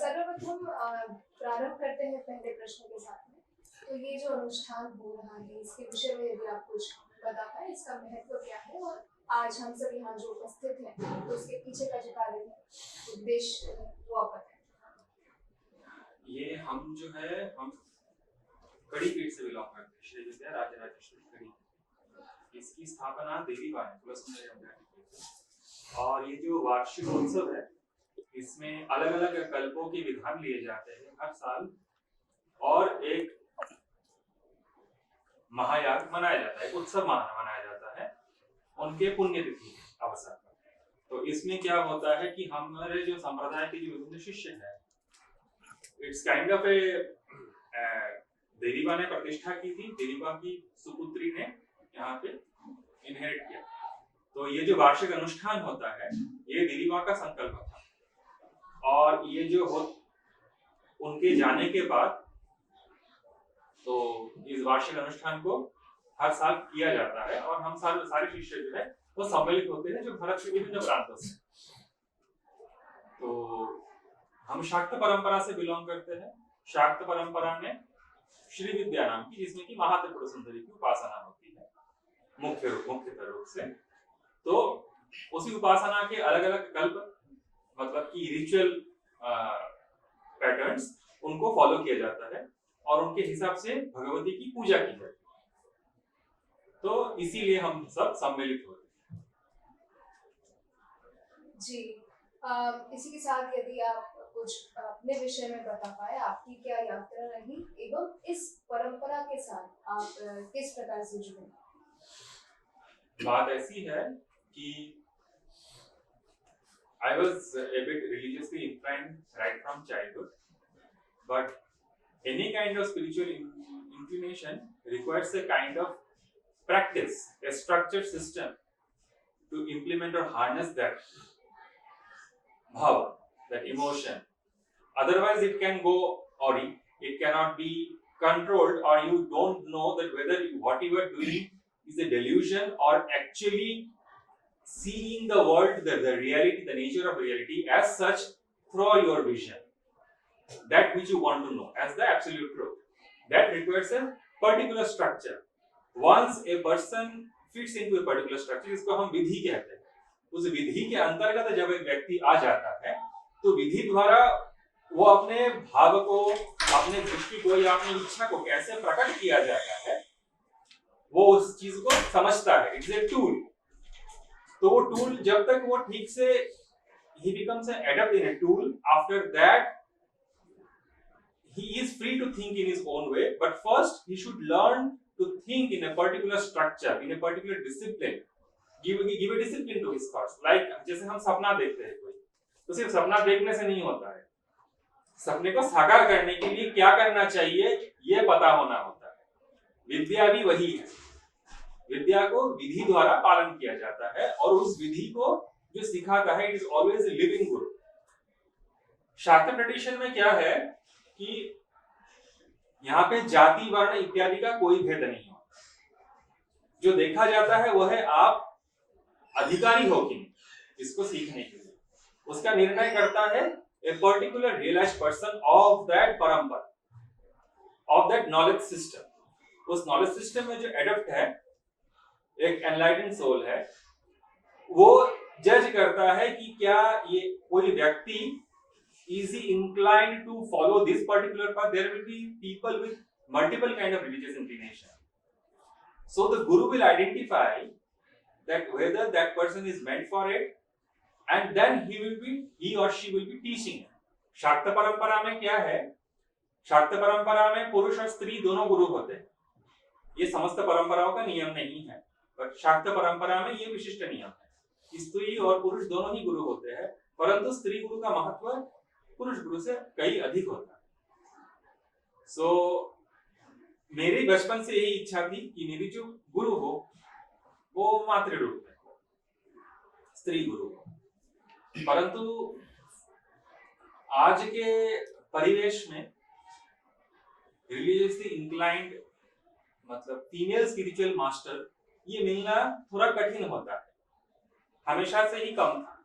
सर्वप्रथम प्रारंभ करते हैं पहले प्रश्न के साथ में। तो ये जो अनुष्ठान हो रहा है इसके विषय में यदि आप कुछ बता पाए, इसका महत्व क्या है और आज हम सब यहाँ जो उपस्थित हैं तो उसके पीछे का जो कार्य है, उद्देश्य वो आप बताएं। ये हम जो है हम कड़ी पीठ से बिलोंग करते हैं, श्री विद्या राजराजेश्वरी कड़ी। इसकी स्थापना देवी बा ने और ये जो वार्षिक उत्सव है इसमें अलग अलग कल्पों के विधान लिए जाते हैं हर साल, और एक महायाग मनाया जाता है, एक उत्सव मनाया जाता है उनके पुण्यतिथि अवसर पर। तो इसमें क्या होता है कि हमारे जो संप्रदाय के जो विभिन्न शिष्य हैं, इट्स काइंड ऑफ ए देवीबा ने प्रतिष्ठा की थी, देवीबा की सुपुत्री ने यहाँ पे इनहेरिट किया। तो ये जो वार्षिक अनुष्ठान होता है ये देवीबा का संकल्प था, और ये जो हो उनके जाने के बाद तो इस वार्षिक अनुष्ठान को हर साल किया जाता है, और हम सारे शिष्य जो है वो सम्मिलित होते हैं जो भारत के विभिन्न प्रांतों से। तो हम शाक्त परंपरा से बिलोंग करते हैं। शाक्त परंपरा में श्री विद्या नाम की, जिसमें कि महात्रिपुर सुंदरी की उपासना होती है मुख्यतः रूप से। तो उसी उपासना के अलग अलग कल्प, मतलब कि रिचुअल पैटर्न्स, उनको फॉलो किया जाता है और उनके हिसाब से भगवती की पूजा की जाती है। तो इसीलिए हम सब सम्मिलित होते हैं। जी, इसी के साथ यदि आप कुछ अपने विषय में बता पाए, आपकी क्या यात्रा रही एवं इस परंपरा के साथ आप किस प्रकार से जुड़े। बात ऐसी है कि I was a bit religiously inclined right from childhood, but any kind of spiritual inclination requires a kind of practice, a structured system to implement or harness that bhava, that emotion. Otherwise, it can go awry. It cannot be controlled, or you don't know that whether what you are doing is a delusion or actually seeing the world, the reality, the nature of reality as such through your vision, that which you want to know as the absolute truth. That requires a particular structure. Once a person fits into a particular structure, इसको हम विधि कहते हैं, उस विधि के अंतर्गत जब एक व्यक्ति आ जाता है तो विधि द्वारा वो अपने भाव को, अपने दृष्टि को या अपनी इच्छा को कैसे प्रकट किया जाता है वो उस चीज को समझता है। It's a tool. तो वो टूल जब तक वो ठीक से he becomes an adept in a tool, after that he is free to think in his own way, but first he should learn to think in a particular structure, in a particular discipline. Give a discipline to his thoughts. Like जैसे हम सपना देखते हैं कोई, तो सिर्फ सपना देखने से नहीं होता है, सपने को साकार करने के लिए क्या करना चाहिए ये पता होना होता है। विद्या भी वही है, विद्या को विधि द्वारा पालन किया जाता है, और उस विधि को जो सिखाता है it is always a living गुरु। शाक्त ट्रेडिशन में क्या है कि यहाँ पे जाति, वर्ण इत्यादि का कोई भेद नहीं होता। जो देखा जाता है वह है आप अधिकारी हो कि नहीं इसको सीखने के लिए, उसका निर्णय करता है a particular realised person of that परंपरा, ऑफ दैट नॉलेज सिस्टम। उस नॉलेज सिस्टम में जो एडप्ट है, एक एनलाइटेंड सोल है, वो जज करता है कि क्या ये कोई व्यक्ति is inclined to follow this particular path. There will be people with multiple kind of religious inclination, so the guru will identify that whether that person is meant for it, and then he or she will be teaching. शाक्त परंपरा में क्या है, शाक्त परंपरा में पुरुष और स्त्री दोनों गुरु होते हैं। ये समस्त परंपराओं का नियम नहीं है, पर शाक्त परंपरा में ये विशिष्ट नियम है, स्त्री और पुरुष दोनों ही गुरु होते हैं, परंतु स्त्री गुरु का महत्व पुरुष गुरु से कई अधिक होता है। सो मेरी बचपन से यही इच्छा थी कि मेरी जो गुरु हो वो मातृ रूप में हो, स्त्री गुरु हो। परंतु आज के परिवेश में रिलीजियसली इंक्लाइंड मतलब फीमेल स्पिरिचुअल मास्टर ये मिलना थोड़ा कठिन होता है, हमेशा से ही कम था।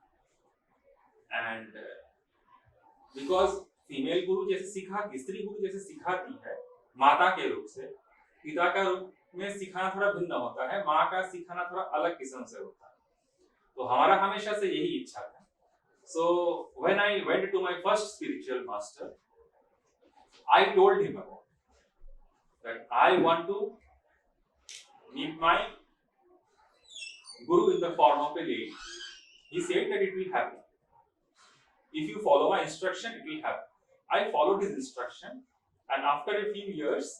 एंड बिकॉज फीमेल गुरु जैसे सिखाती, स्त्री गुरु जैसे सिखाती है माता के रूप से, पिता का रूप में सिखाना थोड़ा भिन्न होता है, माँ का सिखाना थोड़ा अलग किस्म से होता है। तो हमारा हमेशा से यही इच्छा था। So when I went to my first spiritual master, I told him about that I want to meet my guru in the form of a lady. He said that it will happen. If you follow my instruction, it will happen. I followed his instruction, and after a few years,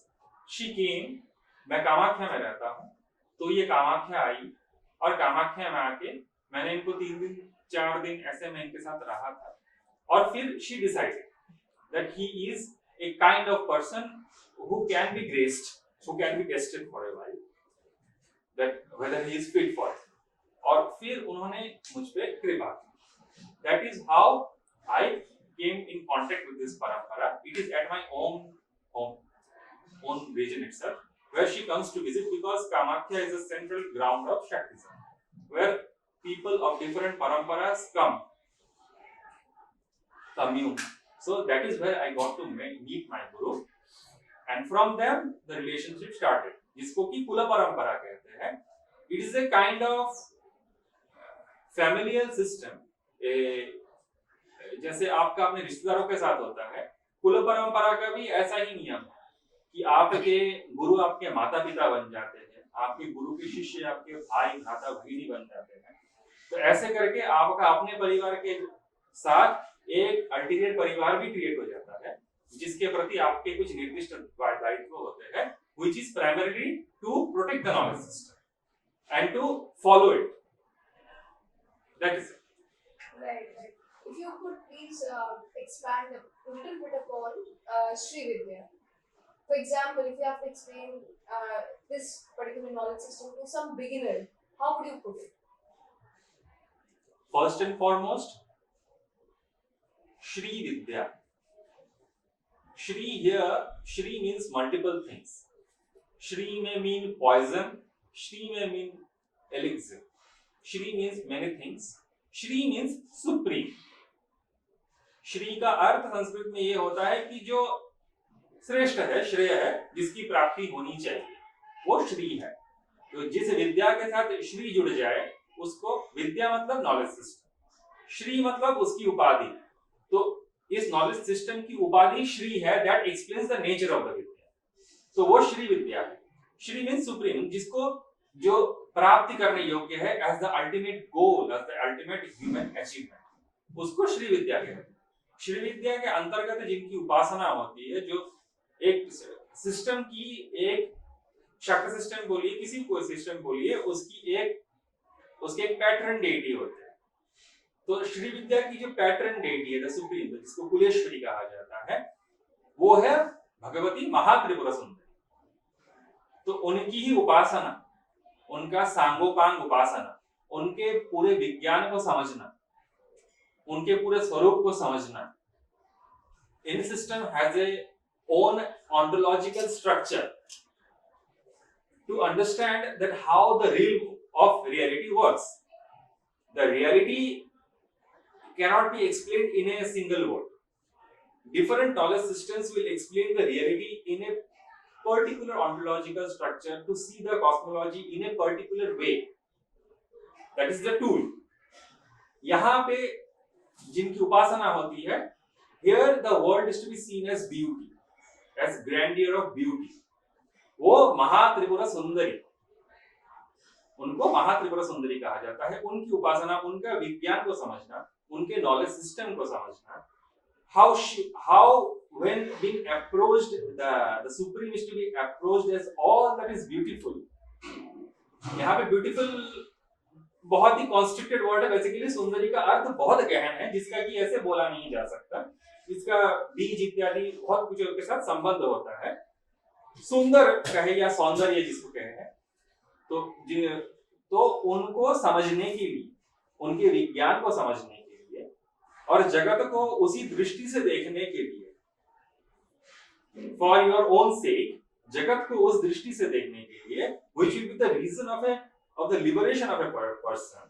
she came. मैं कामाख्या में रहता हूँ, तो ये कामाख्या आई, और कामाख्या में आके मैंने इनको 3 दिन 4 दिन ऐसे मैं इनके साथ रहा था, और फिर she decided that he is a kind of person who can be graced, who can be tested for a while, that whether he is fit for it. और फिर उन्होंने मुझ पे कृपा की. That is how I came in contact with this parampara. It is at my own region itself, where she comes to visit, because Kamakhya is a central ground of Shaktism, where people of different paramparas commune. So that is where I got to meet my guru, and from them the relationship started, जिसको कि कुल परंपरा कहते हैं. It is a kind of familial system. जैसे आपका अपने रिश्तेदारों के साथ होता है, कुल परंपरा का भी ऐसा ही नियम है कि आपके गुरु आपके माता पिता बन जाते हैं, आपके गुरु के शिष्य आपके भाई भ्राता भगिनी बन जाते हैं. तो ऐसे करके आपका अपने परिवार के साथ एक अल्टरनेट परिवार भी क्रिएट हो जाता है, जिसके प्रति आपके कुछ निर्दिष्ट दायित्व होते हैं, which is primarily to protect the knowledge system and to follow it. That is it. Right. If you could please expand a little bit upon Sri Vidya. For example, if you have to explain this particular knowledge system to some beginner, how would you put it? First and foremost, Sri Vidya. Shri here, Shri means multiple things. Shri may mean poison, Shri may mean elixir. Shri means many things. Shri means supreme. Shri का अर्थ संस्कृत में ये होता है कि जो श्रेष्ठ है, श्रेय है, जिसकी प्राप्ति होनी चाहिए, वो श्री है. तो जिस विद्या के साथ श्री जुड़ जाए उसको, विद्या मतलब नॉलेज सिस्टम, श्री मतलब उसकी उपाधि. तो इस नॉलेज सिस्टम की उपाधि श्री है, that explains the nature of the vidya. तो वो श्री विद्या है. श्री मीन्स सुप्रीम, जिसको जो प्राप्ति करने योग्य है as the ultimate goal, as the ultimate human achievement, उसको श्री विद्या कहते हैं. श्री विद्या के अंतर्गत जिनकी उपासना होती है, जो एक सिस्टम की, एक शक्ति सिस्टम बोलिए, किसी कोई सिस्टम बोलिए, उसके एक पैटर्न डेटी होते हैं. तो श्री विद्या की जो पैटर्न डेटी है, द सुप्रीम, जिसको कुलेश्वरी कहा जाता है, वो है भगवती महात्रिपुरा सुंदरी. तो उनकी ही उपासना, उनका सांगोपांग उपासना, उनके पूरे विज्ञान को समझना, उनके पूरे स्वरूप को समझना. In system has a own ontological structure to understand that how the realm of reality works. The reality cannot be explained in a single word. Different knowledge systems will explain the reality in a particular ontological structure to see the cosmology in a particular way. That is the tool. यहाँ पे जिनकी उपासना होती है, here the world is to be seen as beauty, as grandeur of beauty. वो महात्रिपुरा सुंदरी, उनको महात्रिपुरा सुंदरी कहा जाता है. उनकी उपासना, उनका विज्ञान को समझना, उनके नॉलेज सिस्टम को समझना, how when being approached, the supreme is to be approached as all that is beautiful. यहाँ पे beautiful बहुत ही कॉन्स्ट्रिक्टेड वर्ड है. बेसिकली सुंदरी का अर्थ बहुत गहन है, जिसका कि ऐसे बोला नहीं जा सकता. इसका बीज इत्यादि बहुत कुछ के साथ संबंध होता है. सुंदर कहे या सौंदर्य जिसको कहे हैं, तो उनको समझने के लिए, उनके विज्ञान को समझने के लिए और जगत को उसी दृष्टि से देखने के लिए for your own sake, जगत को उस दृष्टि से देखने के लिए, which will be the reason of the liberation of a person,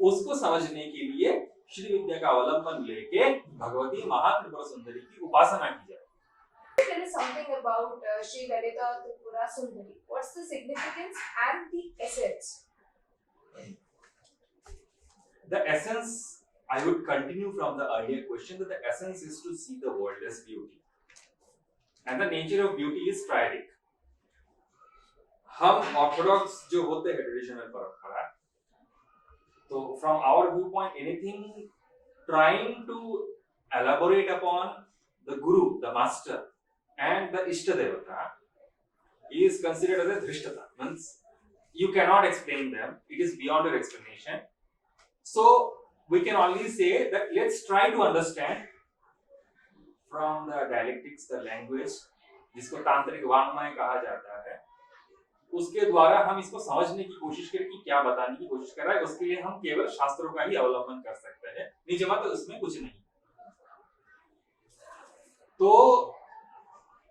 उसको समझने के लिए श्री विद्या का अवलंबन लेके भगवती महात्रिपुरा सुंदरी की उपासना की जाए. There is something about Shri Lalita Tripura Sundari. What's the significance and the essence? The essence, I would continue from the earlier question, that the essence is to see the world as beauty, and the nature of beauty is triadic. हम Orthodox जो होते हैं traditional परंपरा, तो from our viewpoint, anything trying to elaborate upon the guru, the master, and the ishta devata is considered as a drishtata. Means you cannot explain them; it is beyond your explanation. So we can only say that let's try to understand from the dialectics, the language, जिसको तांत्रिक वाङ्मय कहा जाता है, उसके द्वारा हम इसको समझने की कोशिश करें कि क्या बताने की कोशिश कर रहा है. उसके लिए हम केवल शास्त्रों का ही अवलंबन कर सकते हैं, निजमा तो उसमें कुछ नहीं. तो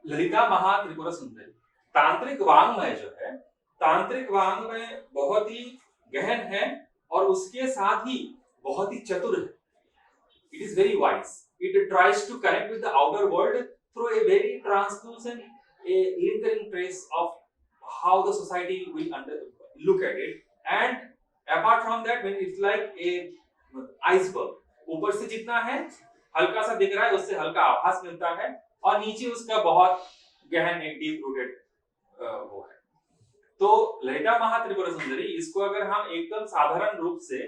ललिता महात्रिपुरा सुंदरी तांत्रिक वाङ्मय जो है, तांत्रिक वाङ्मय बहुत ही गहन है और उसके साथ ही बहुत ही चतुर है. It is very wise. It tries to connect with the outer world through a very translucent, a lingering trace of how the society will look at it. And apart from that, when it's like a iceberg, ऊपर से जितना है हल्का सा दिख रहा है, उससे हल्का आभास मिलता है, और नीचे उसका बहुत गहन एक डीप रूटेड वो है. तो ललिता महात्रिपुरा सुंदरी, इसको अगर हम एकदम साधारण रूप से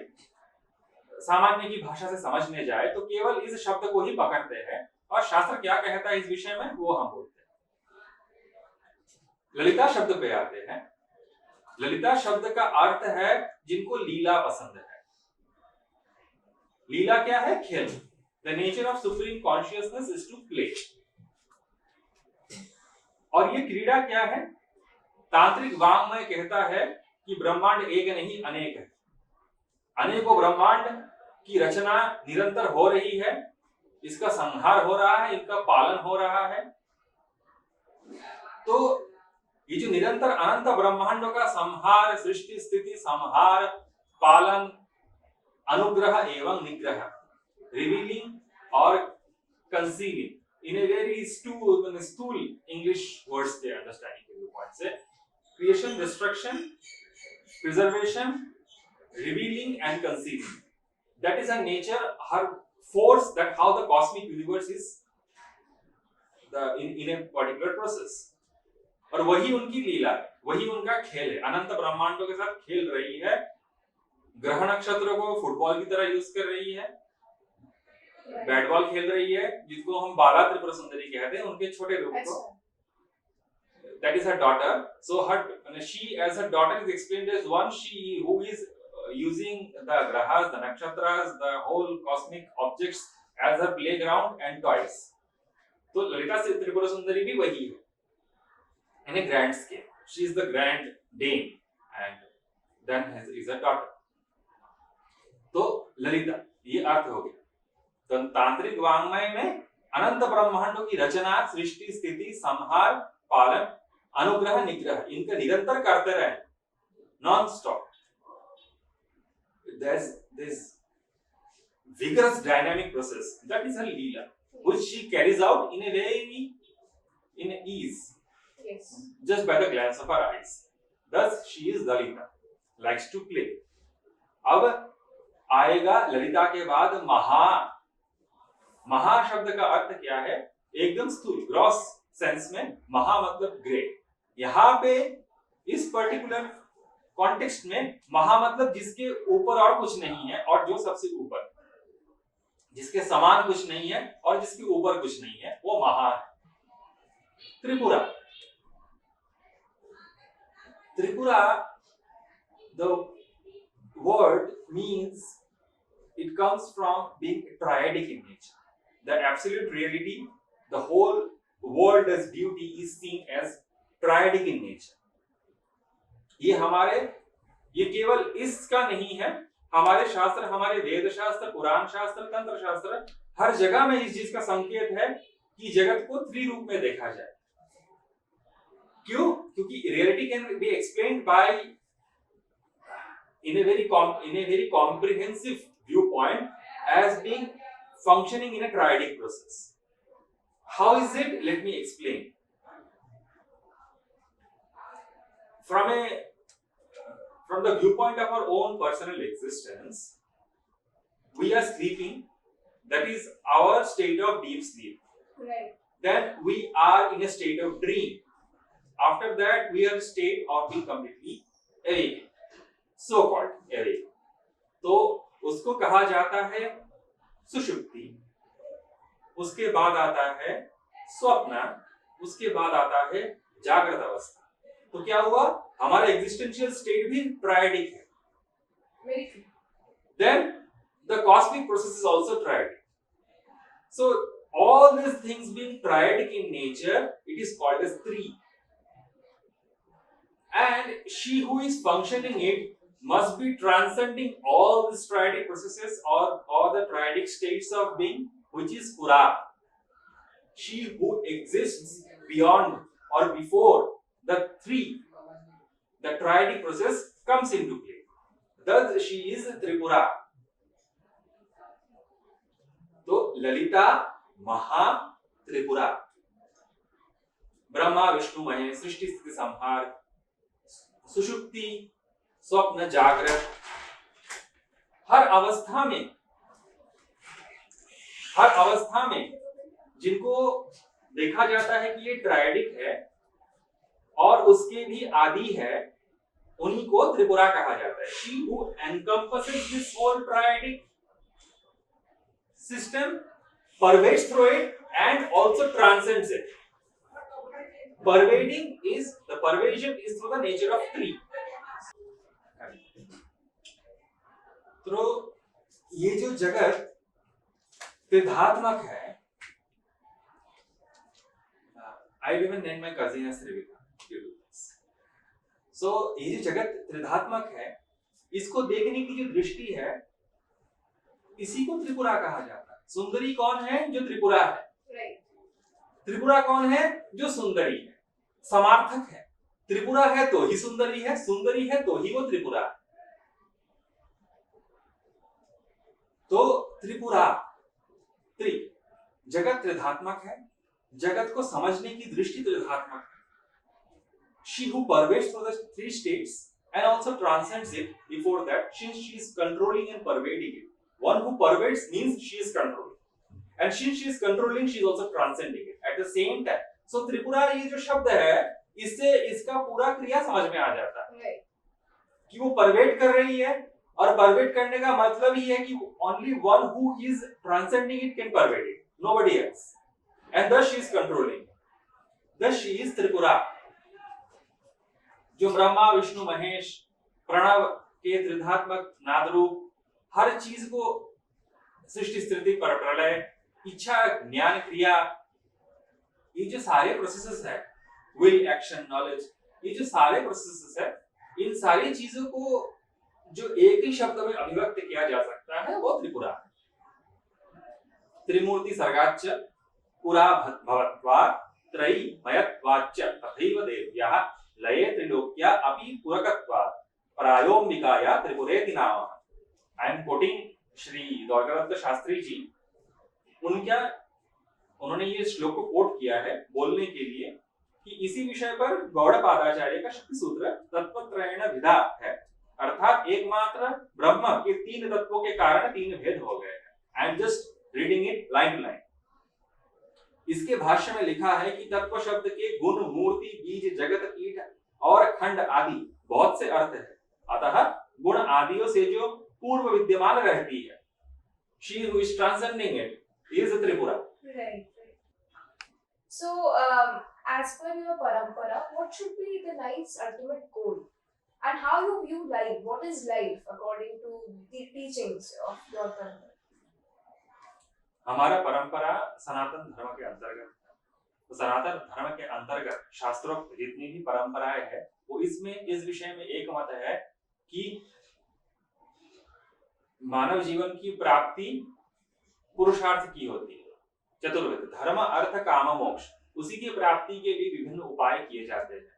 सामान्य की भाषा से समझने जाए तो केवल इस शब्द को ही पकड़ते हैं, और शास्त्र क्या कहता है इस विषय में वो हम बोलते हैं. ललिता शब्द पे आते हैं. ललिता शब्द का अर्थ है जिनको लीला पसंद है. लीला क्या है? खेल. The nature of supreme consciousness is to play. और ये क्रीड़ा क्या है? तांत्रिक वाङ्मय कहता है कि ब्रह्मांड एक नहीं अनेक है. अनेकों ब्रह्मांड की रचना निरंतर हो रही है, इसका संहार हो रहा है, इनका पालन हो रहा है. तो ये जो निरंतर अनंत ब्रह्मांडों का संहार, सृष्टि स्थिति संहार, पालन, अनुग्रह एवं निग्रह, रिवीलिंग और कंसीलिंग, इन ए वेरी स्थूल इंग्लिश वर्ड्स के अंडरस्टैंडिंग के पॉइंट से, creation, destruction, preservation, revealing and concealing, that is a nature, her force, that how the cosmic universe is in a particular process. और वही उनकी लीला है, वही उनका खेल है. अनंत ब्रह्मांडों के साथ खेल रही है, ग्रह नक्षत्रों को फुटबॉल की तरह यूज कर रही है, बैट बॉल खेल रही है, जिसको हम बाला त्रिपुरा सुंदरी कहते हैं, उनके छोटे रूप को. That is her daughter. So she as her daughter is explained as one she who is using the grahas, the nakshatras, the whole cosmic objects as her playground and toys. तो ललिता त्रिपुरा सुंदरी भी वही है, in a grand scale. She is the grand dame and then is a daughter. तो ललिता ये अर्थ हो गया. तो तांत्रिक वाङ्मय में अनंत ब्रह्मांडों की रचना, सृष्टि, स्थिति, संहार, पालन, अनुग्रह, निग्रह, इनका निरंतर करते रहे, non stop. There's this vigorous dynamic process, that is her leela, which she carries out in ease, Yes. just by the glance of her eyes. Thus she is Lalita, likes to play. अब आएगा ललिता के बाद महा. महा शब्द का अर्थ क्या है? एकदम स्थूल, ग्रॉस सेंस में महा मतलब ग्रेट. यहाँ पे इस पर्टिकुलर कॉन्टेक्स्ट में महा मतलब जिसके ऊपर और कुछ नहीं है, और जो सबसे ऊपर, जिसके समान कुछ नहीं है और जिसके ऊपर कुछ नहीं है, वो महा है. Tripura. Tripura, the word means, it comes from being triadic in nature. The absolute reality, the whole world as beauty is seen as triadic in nature. ये केवल इसका नहीं है, हमारे शास्त्र, हमारे वेद शास्त्र, पुराण शास्त्र, तंत्र शास्त्र, हर जगह में इस चीज का संकेत है कि जगत को त्रिरूप में देखा जाए। क्यों? क्योंकि reality can be explained bye in a very comprehensive viewpoint as being functioning in a triadic process. How is it? Let me explain. From the viewpoint of our own personal existence, we are sleeping. That is our state of deep sleep. Right. Then we are in a state of dream. After that, we are in a state of being completely awake. So called awake. तो उसको कहा जाता है सुषुप्ति, उसके बाद आता है स्वप्न, उसके बाद आता है जागृत अवस्था। तो क्या हुआ? हमारा एग्जिस्टेंशियल स्टेट भी ट्रायडिक है। Then the cosmic process is also triadic. So all these things being triadic in nature, it is called as three. And she who is functioning it must be transcending all these triadic processes or the triadic states of being, which is Pura. She who exists beyond or before the three, the triadic process comes into play. Thus she is Tripura. तो ललिता महा त्रिपुरा, ब्रह्मा विष्णु महेश, सृष्टि स्थिति संहार, सुषुप्ति, स्वप्न, जागृत, हर अवस्था में जिनको देखा जाता है कि ये ट्रायडिक है और उसके भी आदि है, उन्हीं को त्रिपुरा कहा जाता है। She who encompasses this whole triadic system, pervades through it and also transcends it. The pervasion is through the nature of three. तो ये जो जगत त्रिधात्मक है, I live in my cousin as Rivika. So ये जो जगत त्रिधात्मक है, इसको देखने की जो दृष्टि है, इसी को त्रिपुरा कहा जाता है। सुंदरी कौन है? जो त्रिपुरा है। त्रिपुरा कौन है? जो सुंदरी है। समार्थक है। त्रिपुरा है तो ही सुंदरी है, सुंदरी है तो ही वो त्रिपुरा है। तो त्रिपुरा, जगत त्रिधात्मक है, जगत को समझने की दृष्टि त्रिधात्मक है। She who pervades through the three states and also transcends it before that, since she is controlling and pervading it. One who pervades means she is controlling, and since she is controlling, she is also transcending it at the same time. So Tripura ये जो शब्द है, इससे इसका पूरा क्रिया समझ में आ जाता है कि वो परवेट कर रही है, और परवेट करने का मतलब ही है कि only one who is transcending it can pervade it, nobody else, and thus she is controlling. Thus she is Tripura, जो ब्रह्मा विष्णु महेश प्रणव के त्रिधात्मक नादरूप हर चीज को सृष्टि स्थिति पर प्रलय इच्छा ज्ञान क्रिया, ये जो सारे प्रोसेसेस है, विल एक्शन नॉलेज, ये जो सारे प्रोसेसेस है, इन सारी चीजों को जो एक ही शब्द में अभिव्यक्त किया जा सकता है वो त्रिपुरा है। त्रिमूर्ति सर्गाच्च पुरा भवत्वात् त्रयी मयत्वाच्च तथैव देव्याः लये त्रिलोक्या अपि पुरकत्वात् प्रायोम्बिकाया त्रिपुरेति नाम। I am quoting Shri Dwarkadatt Shastri ji. उन्होंने ये श्लोक को कोट किया है बोलने के लिए कि इसी विषय पर गौड़पादाचार्य का शक्ति सूत्र तत्वत्रयेण विधा है, अर्थात एकमात्र ब्रह्म के तीन तत्वों के कारण तीन भेद हो गए हैं। I am just reading it line to line. इसके भाष्य में लिखा है कि तत्व शब्द के गुण, मूर्ति, बीज, जगत, कीट और खंड आदि बहुत से अर्थ है, अतः गुण आदियों से जो पूर्व विद्यमान रहती है, she who is transcending it is Tripura. Right. So, as per your parampara, what should be the life's ultimate goal, and how you view life? What is life according to the teachings of your parampara? हमारा परंपरा सनातन धर्म के अंतर्गत, तो सनातन धर्म के अंतर्गत शास्त्रोक्त जितनी भी परंपराएं है, वो इसमें इस विषय में एक मत है कि मानव जीवन की प्राप्ति पुरुषार्थ की होती है, चतुर्विध धर्म अर्थ काम मोक्ष, उसी की प्राप्ति के लिए विभिन्न उपाय किए जाते हैं।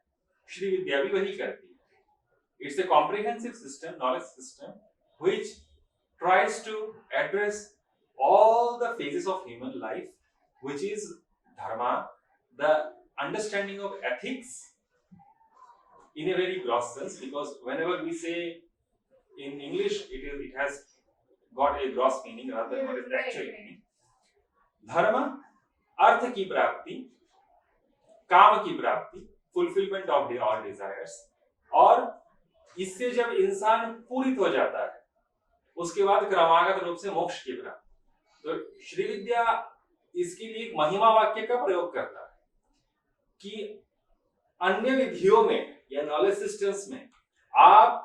श्री विद्या भी वही करती है। It's a comprehensive system, knowledge system which tries to address all the phases of human life, which is dharma, the understanding of ethics in a very gross sense, because whenever we say in English, it has got a gross meaning rather than what is actual meaning. धर्म अर्थ की प्राप्ति, काम की प्राप्ति, fulfilment of all desires, और इससे जब इंसान पूरित हो जाता है उसके बाद क्रमागत रूप से मोक्ष की प्राप्ति। तो श्री विद्या इसके लिए एक महिमा वाक्य का प्रयोग करता है कि अन्य विधियों में या नॉलेज सिस्टम्स में आप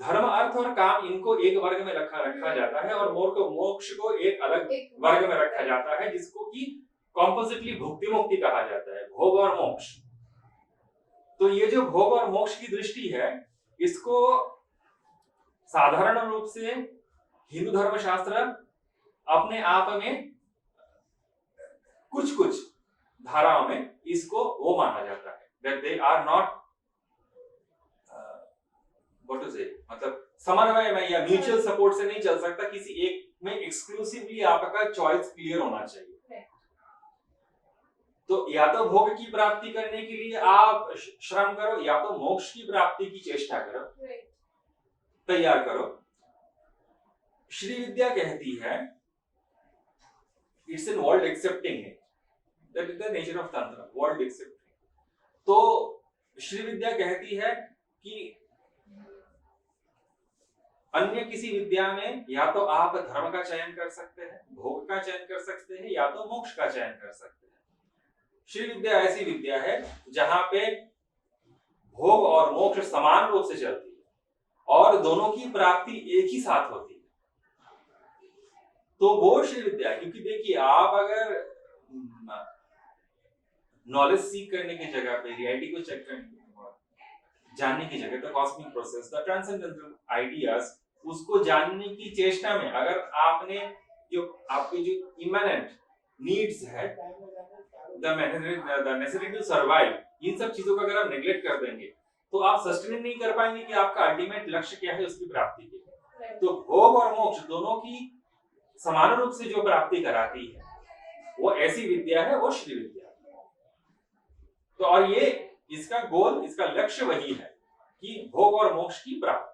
धर्म अर्थ और काम इनको एक वर्ग में रखा जाता है और मोक्ष को एक अलग वर्ग में रखा जाता है, जिसको कि कॉम्पोजिटली भुक्ति मुक्ति कहा जाता है, भोग और मोक्ष। तो ये जो भोग और मोक्ष की दृष्टि है, इसको साधारण रूप से हिंदू धर्मशास्त्र अपने आप में कुछ कुछ धाराओं में इसको वो माना जाता है, that they are not what to say, मतलब समन्वय में या म्यूचुअल सपोर्ट से नहीं चल सकता, किसी एक में एक्सक्लूसिवली आपका चॉइस क्लियर होना चाहिए। तो या तो भोग की प्राप्ति करने के लिए आप श्रम करो, या तो मोक्ष की प्राप्ति की चेष्टा करो, तैयार करो। श्री विद्या कहती है it's an world accepting, that is the nature of तंत्र, वर्ल्ड एक्सेप्टिंग। तो श्री विद्या कहती है कि अन्य किसी विद्या में या तो आप धर्म का चयन कर सकते हैं, भोग का चयन कर सकते हैं, या तो मोक्ष का चयन कर सकते हैं। श्री विद्या ऐसी विद्या है जहां पे भोग और मोक्ष समान रूप से चलती है और दोनों की प्राप्ति एक ही साथ होती है। तो वो श्री विद्या, क्योंकि देखिए आप अगर नॉलेज सीख करने की जगह पे, रियलिटी को चेक करने जानने की जगह, the cosmic process, the transcendental ideas, उसको जानने की चेष्टा में अगर आपने जो आपके जो इमैनेंट नीड्स है, द नेसेसिटी टू सर्वाइव, इन सब चीजों का अगर आप नेग्लेक्ट कर देंगे तो आप सस्टेन नहीं कर पाएंगे कि आपका अल्टीमेट लक्ष्य क्या है उसकी प्राप्ति के। तो भोग और मोक्ष दोनों की समान रूप से जो प्राप्ति कराती है वो ऐसी विद्या है, वो श्री विद्या। तो और ये इसका गोल, इसका लक्ष्य वही है कि भोग और मोक्ष की प्राप्ति।